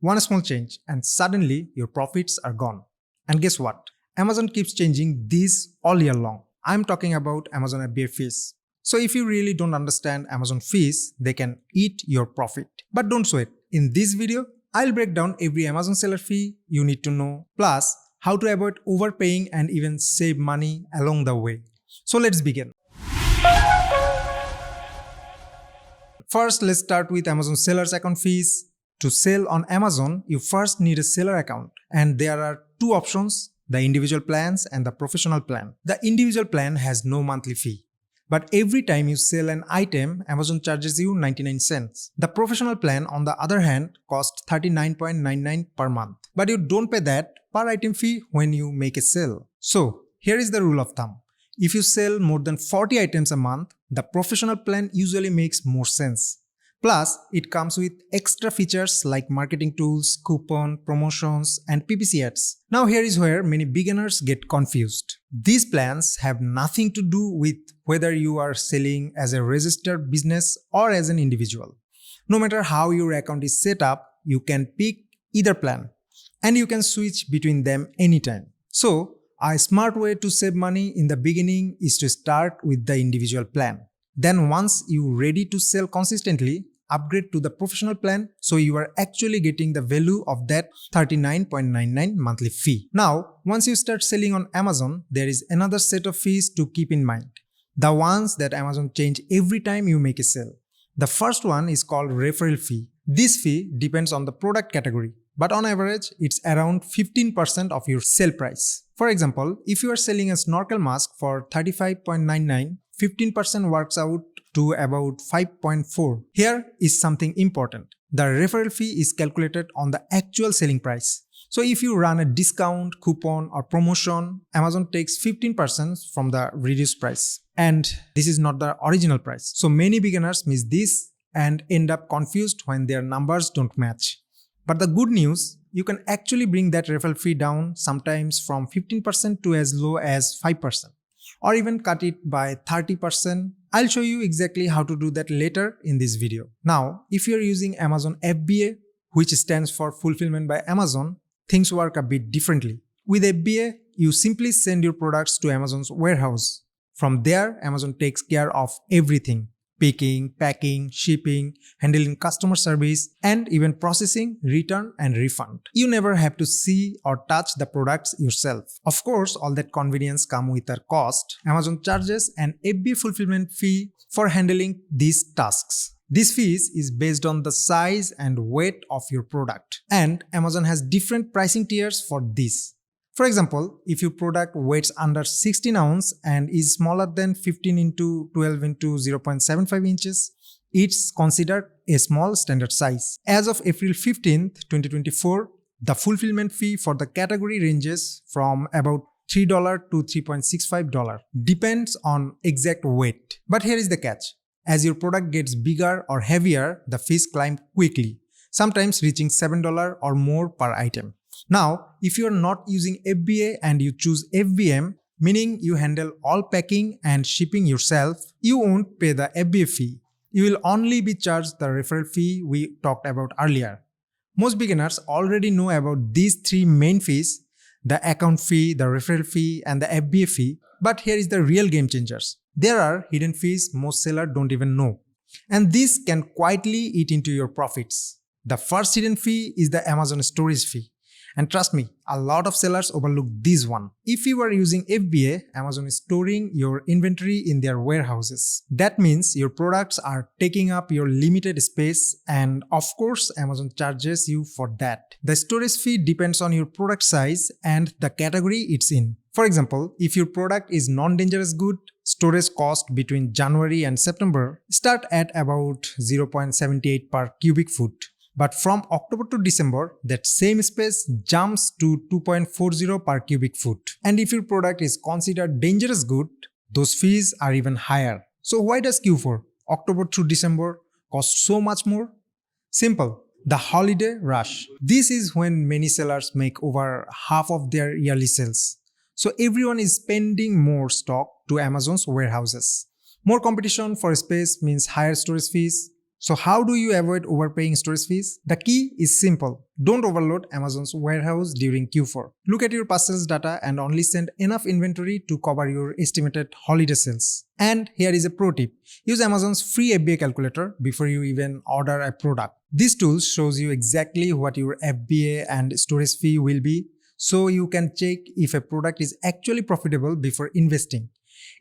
One small change and suddenly your profits are gone. And guess what? Amazon keeps changing these all year long. I'm talking about Amazon FBA fees. So if you really don't understand Amazon fees, they can eat your profit. But don't sweat. In this video, I'll break down every Amazon seller fee you need to know, plus how to avoid overpaying and even save money along the way. So let's begin. First, let's start with Amazon seller's account fees. To sell on Amazon, you first need a seller account, and there are two options: the individual plans and the professional plan. The individual plan has no monthly fee, but every time you sell an item, Amazon charges you 99 cents. The professional plan, on the other hand, costs $39.99 per month, but you don't pay that per item fee when you make a sale. So here is the rule of thumb. If you sell more than 40 items a month, the professional plan usually makes more sense. Plus, it comes with extra features like marketing tools, coupon, promotions, and PPC ads. Now here is where many beginners get confused. These plans have nothing to do with whether you are selling as a registered business or as an individual. No matter how your account is set up, you can pick either plan, and you can switch between them anytime. So, a smart way to save money in the beginning is to start with the individual plan. Then once you're ready to sell consistently, upgrade to the professional plan so you are actually getting the value of that $39.99 monthly fee. Now, once you start selling on Amazon, there is another set of fees to keep in mind. The ones that Amazon change every time you make a sale. The first one is called referral fee. This fee depends on the product category, but on average, it's around 15% of your sale price. For example, if you are selling a snorkel mask for $35.99, 15% works out to about 5.4. Here is something important. The referral fee is calculated on the actual selling price. So if you run a discount, coupon, or promotion, Amazon takes 15% from the reduced price. And this is not the original price. So many beginners miss this and end up confused when their numbers don't match. But the good news, you can actually bring that referral fee down, sometimes from 15% to as low as 5%, or even cut it by 30%. I'll show you exactly how to do that later in this video. Now, if you're using Amazon FBA, which stands for Fulfillment by Amazon, things work a bit differently. With FBA, you simply send your products to Amazon's warehouse. From there, Amazon takes care of everything: picking, packing, shipping, handling customer service, and even processing, return, and refund. You never have to see or touch the products yourself. Of course, all that convenience comes with a cost. Amazon charges an FBA fulfillment fee for handling these tasks. This fee is based on the size and weight of your product, and Amazon has different pricing tiers for this. For example, if your product weighs under 16 ounce and is smaller than 15 into 12 into 0.75 inches, it's considered a small standard size. As of April 15th, 2024, the fulfillment fee for the category ranges from about $3 to $3.65. Depends on exact weight. But here is the catch. As your product gets bigger or heavier, the fees climb quickly, sometimes reaching $7 or more per item. Now, if you are not using FBA and you choose FBM, meaning you handle all packing and shipping yourself, you won't pay the FBA fee. You will only be charged the referral fee we talked about earlier. Most beginners already know about these three main fees: the account fee, the referral fee, and the FBA fee. But here is the real game changers. There are hidden fees most sellers don't even know, and this can quietly eat into your profits. The first hidden fee is the Amazon storage fee. And trust me, a lot of sellers overlook this one. If you are using FBA, Amazon is storing your inventory in their warehouses. That means your products are taking up your limited space, and of course, Amazon charges you for that. The storage fee depends on your product size and the category it's in. For example, if your product is non-dangerous good, storage cost between January and September start at about 0.78 per cubic foot. But from October to December, that same space jumps to 2.40 per cubic foot. And if your product is considered dangerous good, those fees are even higher. So why does Q4, October through December, cost so much more? Simple. The holiday rush. This is when many sellers make over half of their yearly sales. So everyone is spending more stock to Amazon's warehouses. More competition for space means higher storage fees. So how do you avoid overpaying storage fees? The key is simple. Don't overload Amazon's warehouse during Q4. Look at your past sales data and only send enough inventory to cover your estimated holiday sales. And here is a pro tip. Use Amazon's free FBA calculator before you even order a product. This tool shows you exactly what your FBA and storage fee will be, so you can check if a product is actually profitable before investing.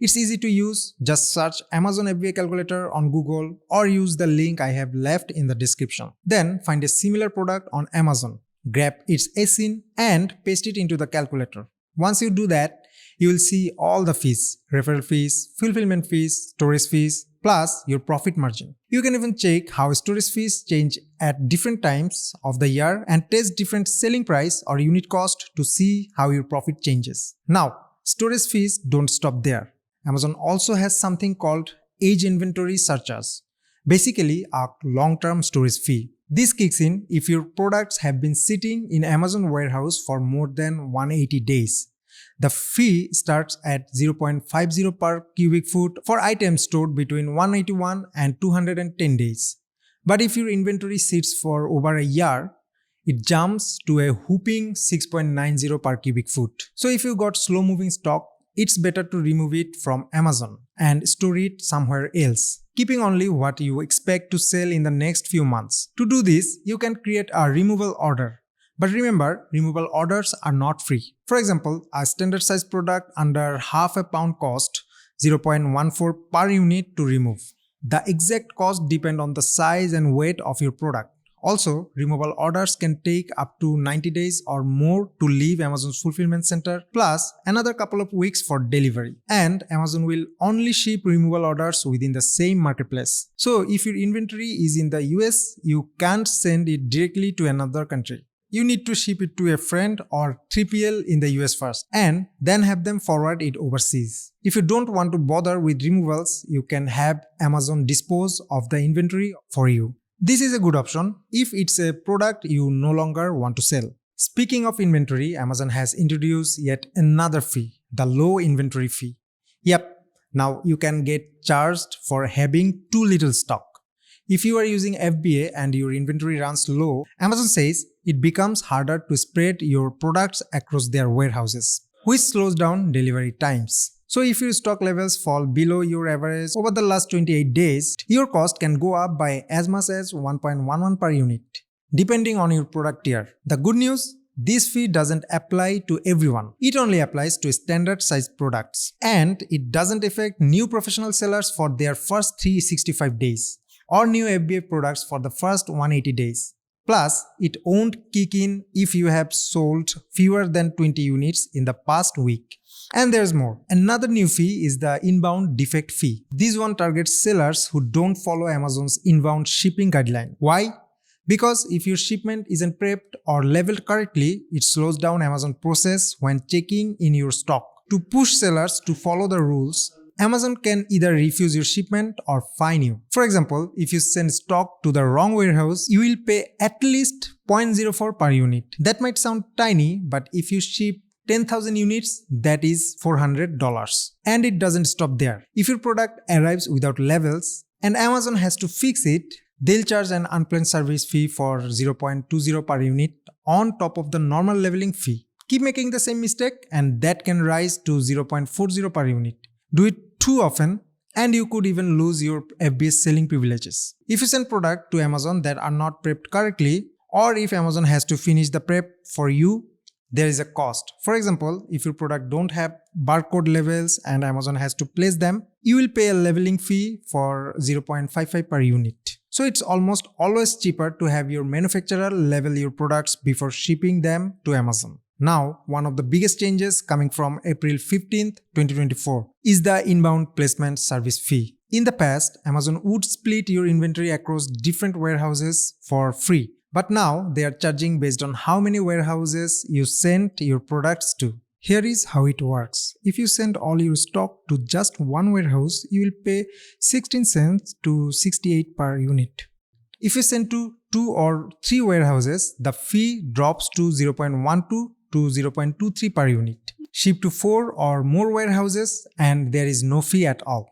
It's easy to use. Just search Amazon FBA calculator on Google or use the link I have left in the description. Then find a similar product on Amazon, grab its ASIN and paste it into the calculator. Once you do that, you will see all the fees, referral fees, fulfillment fees, storage fees, plus your profit margin. You can even check how storage fees change at different times of the year and test different selling price or unit cost to see how your profit changes. Now, storage fees don't stop there. Amazon also has something called age inventory surcharge, basically a long-term storage fee. This kicks in if your products have been sitting in Amazon warehouse for more than 180 days. The fee starts at 0.50 per cubic foot for items stored between 181 and 210 days. But if your inventory sits for over a year, it jumps to a whopping 6.90 per cubic foot. So if you got slow-moving stock, it's better to remove it from Amazon and store it somewhere else, keeping only what you expect to sell in the next few months. To do this, you can create a removal order. But remember, removal orders are not free. For example, a standard size product under half a pound cost 0.14 per unit to remove. The exact cost depends on the size and weight of your product. Also, removal orders can take up to 90 days or more to leave Amazon's fulfillment center, plus another couple of weeks for delivery. And Amazon will only ship removal orders within the same marketplace. So if your inventory is in the US, you can't send it directly to another country. You need to ship it to a friend or 3PL in the US first, and then have them forward it overseas. If you don't want to bother with removals, you can have Amazon dispose of the inventory for you. This is a good option if it's a product you no longer want to sell. Speaking of inventory, Amazon has introduced yet another fee, the low inventory fee. Yep, now you can get charged for having too little stock. If you are using FBA and your inventory runs low, Amazon says it becomes harder to spread your products across their warehouses, which slows down delivery times. So if your stock levels fall below your average over the last 28 days, your cost can go up by as much as 1.11 per unit, depending on your product tier. The good news? This fee doesn't apply to everyone. It only applies to standard size products. And it doesn't affect new professional sellers for their first 365 days or new FBA products for the first 180 days. Plus, it won't kick in if you have sold fewer than 20 units in the past week. And there's more. Another new fee is the inbound defect fee. This one targets sellers who don't follow Amazon's inbound shipping guideline. Why? Because if your shipment isn't prepped or labeled correctly, it slows down Amazon process when checking in your stock. To push sellers to follow the rules, Amazon can either refuse your shipment or fine you. For example, if you send stock to the wrong warehouse, you will pay at least 0.04 per unit. That might sound tiny, but if you ship 10,000 units, that is $400. And it doesn't stop there. If your product arrives without labels and Amazon has to fix it, they'll charge an unplanned service fee for 0.20 per unit on top of the normal labeling fee. Keep making the same mistake and that can rise to 0.40 per unit. Do it too often and you could even lose your FBA selling privileges. If you send product to Amazon that are not prepped correctly, or if Amazon has to finish the prep for you, there is a cost. For example, if your product don't have barcode labels and Amazon has to place them, you will pay a labeling fee for 0.55 per unit. So it's almost always cheaper to have your manufacturer label your products before shipping them to Amazon. Now, one of the biggest changes coming from April 15th, 2024 is the inbound placement service fee. In the past, Amazon would split your inventory across different warehouses for free. But now they are charging based on how many warehouses you sent your products to. Here is how it works. If you send all your stock to just one warehouse, you will pay 16 cents to 68 per unit. If you send to 2 or 3 warehouses, the fee drops to 0.12 to 0.23 per unit. Ship to 4 or more warehouses and there is no fee at all.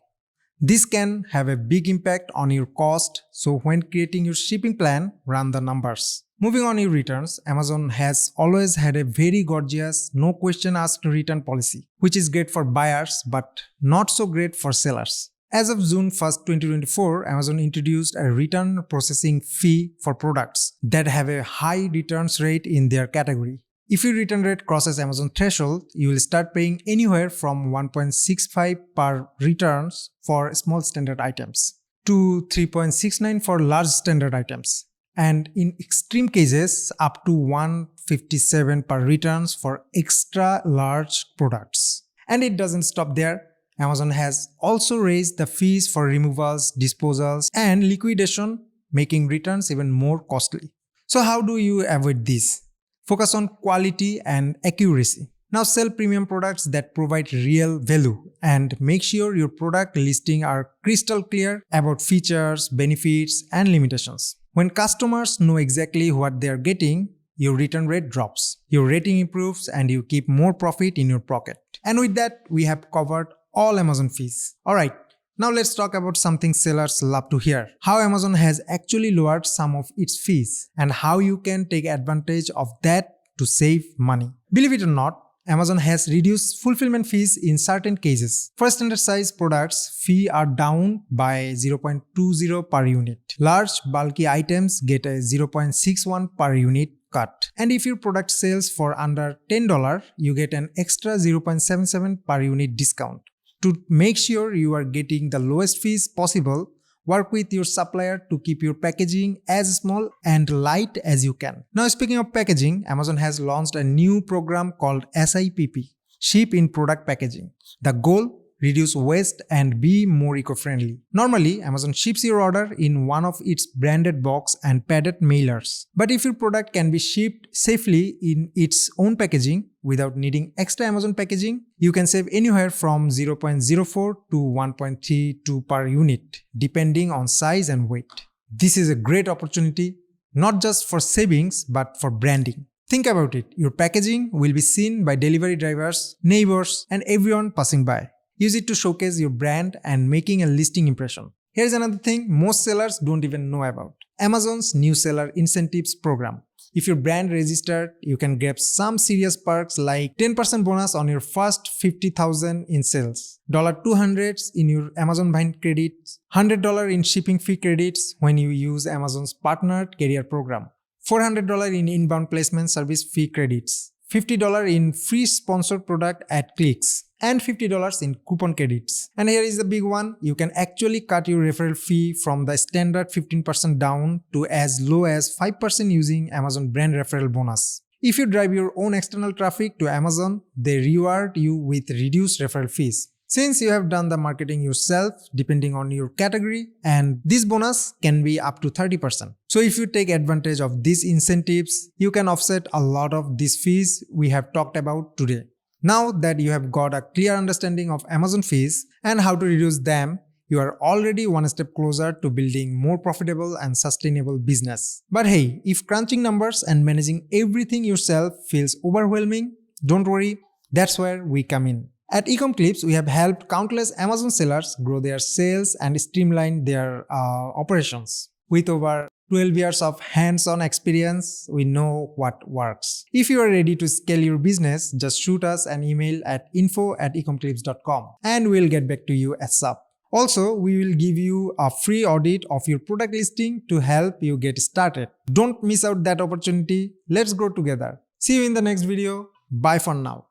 This can have a big impact on your cost, so when creating your shipping plan, run the numbers. Moving on your returns, Amazon has always had a very gorgeous, no question asked return policy, which is great for buyers but not so great for sellers. As of June 1st, 2024, Amazon introduced a return processing fee for products that have a high returns rate in their category. If your return rate crosses Amazon threshold, you will start paying anywhere from 1.65 per returns for small standard items to 3.69 for large standard items, and in extreme cases up to 157 per returns for extra large products. And it doesn't stop there. Amazon has also raised the fees for removals, disposals, and liquidation, making returns even more costly. So how do you avoid this? Focus on quality and accuracy. Now sell premium products that provide real value and make sure your product listings are crystal clear about features, benefits, and limitations. When customers know exactly what they are getting, your return rate drops, your rating improves, and you keep more profit in your pocket. And with that, we have covered all Amazon fees. Alright, now let's talk about something sellers love to hear. How Amazon has actually lowered some of its fees and how you can take advantage of that to save money. Believe it or not, Amazon has reduced fulfillment fees in certain cases. For standard size products, fees are down by 0.20 per unit. Large bulky items get a 0.61 per unit cut. And if your product sells for under $10, you get an extra 0.77 per unit discount. To make sure you are getting the lowest fees possible, work with your supplier to keep your packaging as small and light as you can. Now speaking of packaging, Amazon has launched a new program called SIPP, Ship in Product Packaging. The goal? Reduce waste and be more eco-friendly. Normally, Amazon ships your order in one of its branded box and padded mailers. But if your product can be shipped safely in its own packaging without needing extra Amazon packaging, you can save anywhere from 0.04 to 1.32 per unit, depending on size and weight. This is a great opportunity, not just for savings, but for branding. Think about it, your packaging will be seen by delivery drivers, neighbors, and everyone passing by. Use it to showcase your brand and making a listing impression. Here's another thing most sellers don't even know about. Amazon's new seller incentives program. If your brand registered, you can grab some serious perks like 10% bonus on your first $50,000 in sales, $200 in your Amazon Vine credits, $100 in shipping fee credits when you use Amazon's partnered carrier program, $400 in inbound placement service fee credits, $50 in free sponsored product ad clicks, and $50 in coupon credits. And here is the big one, you can actually cut your referral fee from the standard 15% down to as low as 5% using Amazon brand referral bonus. If you drive your own external traffic to Amazon, they reward you with reduced referral fees. Since you have done the marketing yourself, depending on your category, and this bonus can be up to 30%. So if you take advantage of these incentives, you can offset a lot of these fees we have talked about today. Now that you have got a clear understanding of Amazon fees and how to reduce them, you are already one step closer to building more profitable and sustainable business. But hey, if crunching numbers and managing everything yourself feels overwhelming, don't worry, that's where we come in. At Ecomclips, we have helped countless Amazon sellers grow their sales and streamline their operations. With over 12 years of hands-on experience, we know what works. If you are ready to scale your business, just shoot us an email at info@ecomclips.com and we'll get back to you ASAP. Also, we will give you a free audit of your product listing to help you get started. Don't miss out that opportunity. Let's grow together. See you in the next video. Bye for now.